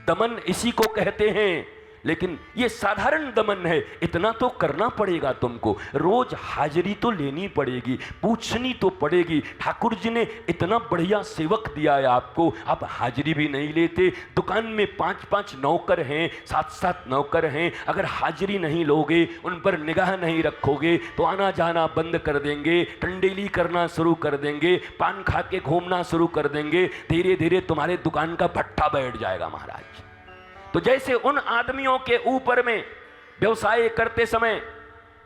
दमन इसी को कहते हैं। लेकिन ये साधारण दमन है, इतना तो करना पड़ेगा तुमको, रोज हाजिरी तो लेनी पड़ेगी, पूछनी तो पड़ेगी। ठाकुर जी ने इतना बढ़िया सेवक दिया है आपको, आप हाजिरी भी नहीं लेते। दुकान में 5-5 नौकर हैं, 7-7 नौकर हैं, अगर हाजिरी नहीं लोगे, उन पर निगाह नहीं रखोगे तो आना जाना बंद कर देंगे, टंडेली करना शुरू कर देंगे, पान खा के घूमना शुरू कर देंगे। धीरे धीरे तुम्हारे दुकान का भट्ठा बैठ जाएगा महाराज। तो जैसे उन आदमियों के ऊपर में व्यवसाय करते समय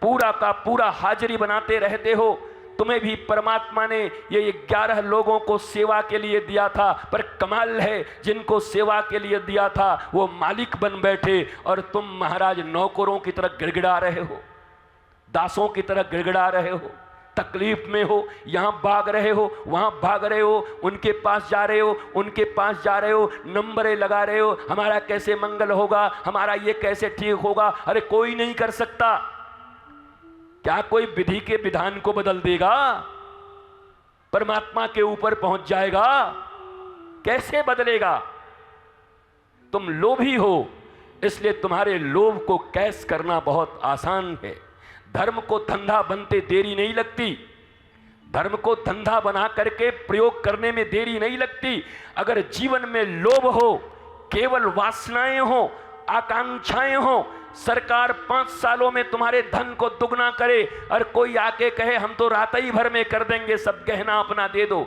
पूरा का पूरा हाजिरी बनाते रहते हो, तुम्हें भी परमात्मा ने ये 11 लोगों को सेवा के लिए दिया था। पर कमाल है, जिनको सेवा के लिए दिया था वो मालिक बन बैठे और तुम महाराज नौकरों की तरह गिड़गिड़ा रहे हो, दासों की तरह गिड़गिड़ा रहे हो, तकलीफ में हो, यहां भाग रहे हो, वहां भाग रहे हो, उनके पास जा रहे हो, उनके पास जा रहे हो, नंबरें लगा रहे हो, हमारा कैसे मंगल होगा, हमारा ये कैसे ठीक होगा। अरे कोई नहीं कर सकता। क्या कोई विधि के विधान को बदल देगा? परमात्मा के ऊपर पहुंच जाएगा? कैसे बदलेगा? तुम लोभी हो, इसलिए तुम्हारे लोभ को कैश करना बहुत आसान है। धर्म को धंधा बनते देरी नहीं लगती, धर्म को धंधा बना करके प्रयोग करने में देरी नहीं लगती। अगर जीवन में लोभ हो, केवल वासनाएं हो, आकांक्षाएं हो, सरकार 5 सालों में तुम्हारे धन को दुगना करे और कोई आके कहे हम तो रात ही भर में कर देंगे, सब गहना अपना दे दो,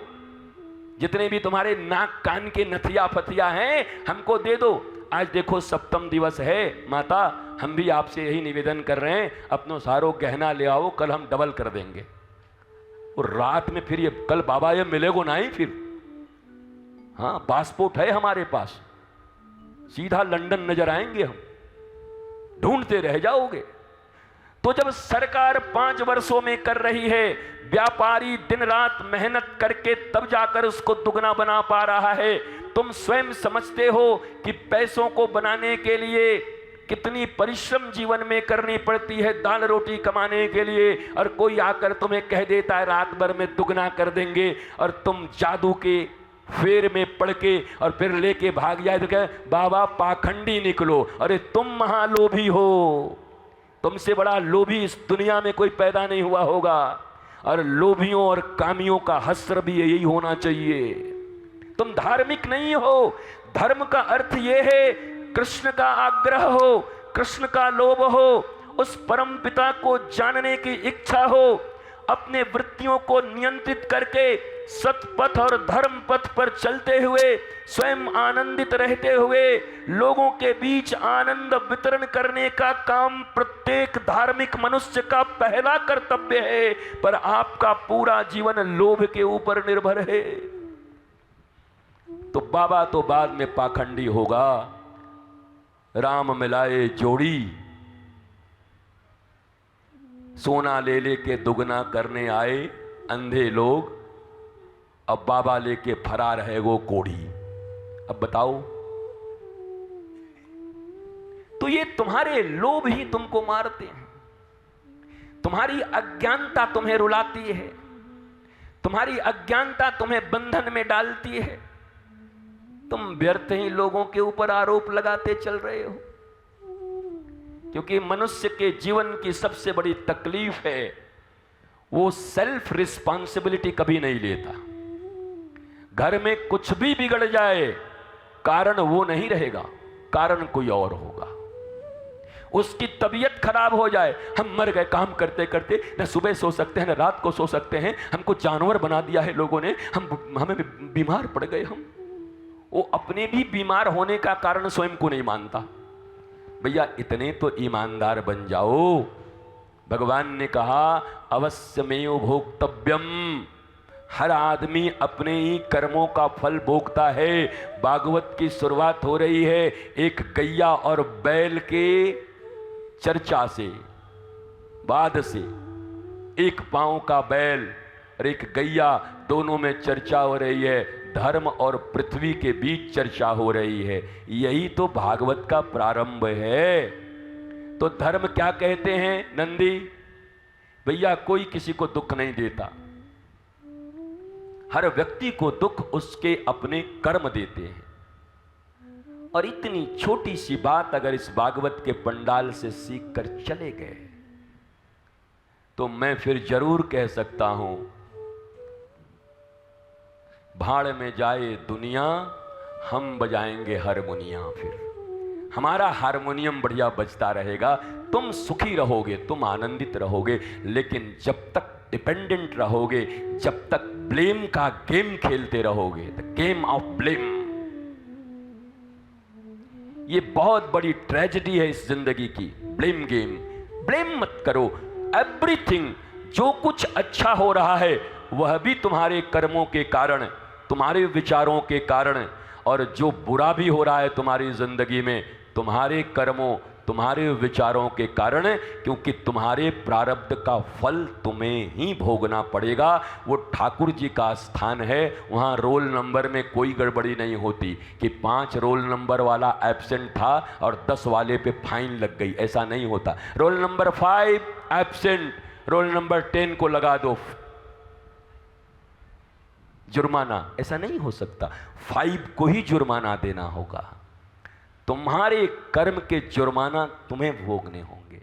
जितने भी तुम्हारे नाक कान के नथिया फथिया हैं हमको दे दो। आज देखो सप्तम दिवस है माता, हम भी आपसे यही निवेदन कर रहे हैं, अपनों सारों गहना ले आओ, कल हम डबल कर देंगे। और रात में फिर ये कल बाबा ये मिलेगो नहीं फिर। हाँ, पासपोर्ट है हमारे पास, सीधा लंदन नजर आएंगे हम, ढूंढते रह जाओगे। तो जब सरकार 5 वर्षों में कर रही है, व्यापारी दिन रात मेहनत करके तब जाकर उसको दुगना बना पा रहा है। तुम स्वयं समझते हो कि पैसों को बनाने के लिए कितनी परिश्रम जीवन में करनी पड़ती है दाल रोटी कमाने के लिए, और कोई आकर तुम्हें कह देता है रात भर में दुगना कर देंगे, और तुम जादू के फेर में पड़ के और फिर लेके भाग जाए तो कहे बाबा पाखंडी निकलो। अरे तुम महालोभी हो, तुमसे बड़ा लोभी इस दुनिया में कोई पैदा नहीं हुआ होगा। और लोभियों और कामियों का हश्र भी यही होना चाहिए। तुम धार्मिक नहीं हो। धर्म का अर्थ यह है कृष्ण का आग्रह हो, कृष्ण का लोभ हो, उस परम पिता को जानने की इच्छा हो, अपने वृत्तियों को नियंत्रित करके सतपथ और धर्म पथ पर चलते हुए स्वयं आनंदित रहते हुए लोगों के बीच आनंद वितरण करने का काम प्रत्येक धार्मिक मनुष्य का पहला कर्तव्य है। पर आपका पूरा जीवन लोभ के ऊपर निर्भर है। तो बाबा तो बाद में पाखंडी होगा। राम मिलाए जोड़ी, सोना ले लेके दुगना करने आए अंधे लोग, अब बाबा लेके फरार है वो कोढ़ी। अब बताओ, तो ये तुम्हारे लोभ ही तुमको मारते हैं, तुम्हारी अज्ञानता तुम्हें रुलाती है, तुम्हारी अज्ञानता तुम्हें बंधन में डालती है। तुम व्यर्थ ही लोगों के ऊपर आरोप लगाते चल रहे हो, क्योंकि मनुष्य के जीवन की सबसे बड़ी तकलीफ है वो सेल्फ रिस्पॉन्सिबिलिटी कभी नहीं लेता। घर में कुछ भी बिगड़ जाए कारण वो नहीं रहेगा, कारण कोई और होगा। उसकी तबीयत खराब हो जाए, हम मर गए काम करते करते, न सुबह सो सकते हैं न रात को सो सकते हैं, हमको जानवर बना दिया है लोगों ने, हमें बीमार पड़ गए हम। वो अपने भी बीमार होने का कारण स्वयं को नहीं मानता। भैया इतने तो ईमानदार बन जाओ। भगवान ने कहा अवश्यमेव भोक्तव्यम, हर आदमी अपने ही कर्मों का फल भोगता है। भागवत की शुरुआत हो रही है एक गैया और बैल के चर्चा से, बाद से। एक पांव का बैल और एक गैया, दोनों में चर्चा हो रही है, धर्म और पृथ्वी के बीच चर्चा हो रही है। यही तो भागवत का प्रारंभ है। तो धर्म क्या कहते हैं नंदी भैया? कोई किसी को दुख नहीं देता, हर व्यक्ति को दुख उसके अपने कर्म देते हैं। और इतनी छोटी सी बात अगर इस भागवत के पंडाल से सीख कर चले गए तो मैं फिर जरूर कह सकता हूं, भाड़ में जाए दुनिया, हम बजाएंगे हारमोनिया। फिर हमारा हारमोनियम बढ़िया बजता रहेगा, तुम सुखी रहोगे, तुम आनंदित रहोगे। लेकिन जब तक डिपेंडेंट रहोगे, जब तक ब्लेम का गेम खेलते रहोगे, द गेम ऑफ ब्लेम, ये बहुत बड़ी ट्रेजेडी है इस जिंदगी की। ब्लेम गेम, ब्लेम मत करो। एवरीथिंग, जो कुछ अच्छा हो रहा है वह भी तुम्हारे कर्मों के कारण, तुम्हारे विचारों के कारण, और जो बुरा भी हो रहा है तुम्हारी जिंदगी में, तुम्हारे कर्मों, तुम्हारे विचारों के कारण, क्योंकि तुम्हारे प्रारब्ध का फल तुम्हें ही भोगना पड़ेगा। वो ठाकुर जी का स्थान है, वहाँ रोल नंबर में कोई गड़बड़ी नहीं होती कि 5 रोल नंबर वाला एब्सेंट था और 10 वाले पे फाइन लग गई, ऐसा नहीं होता। Roll number 5 absent, roll number 10 को लगा दो जुर्माना, ऐसा नहीं हो सकता। 5 को ही जुर्माना देना होगा। तुम्हारे कर्म के जुर्माना तुम्हें भोगने होंगे।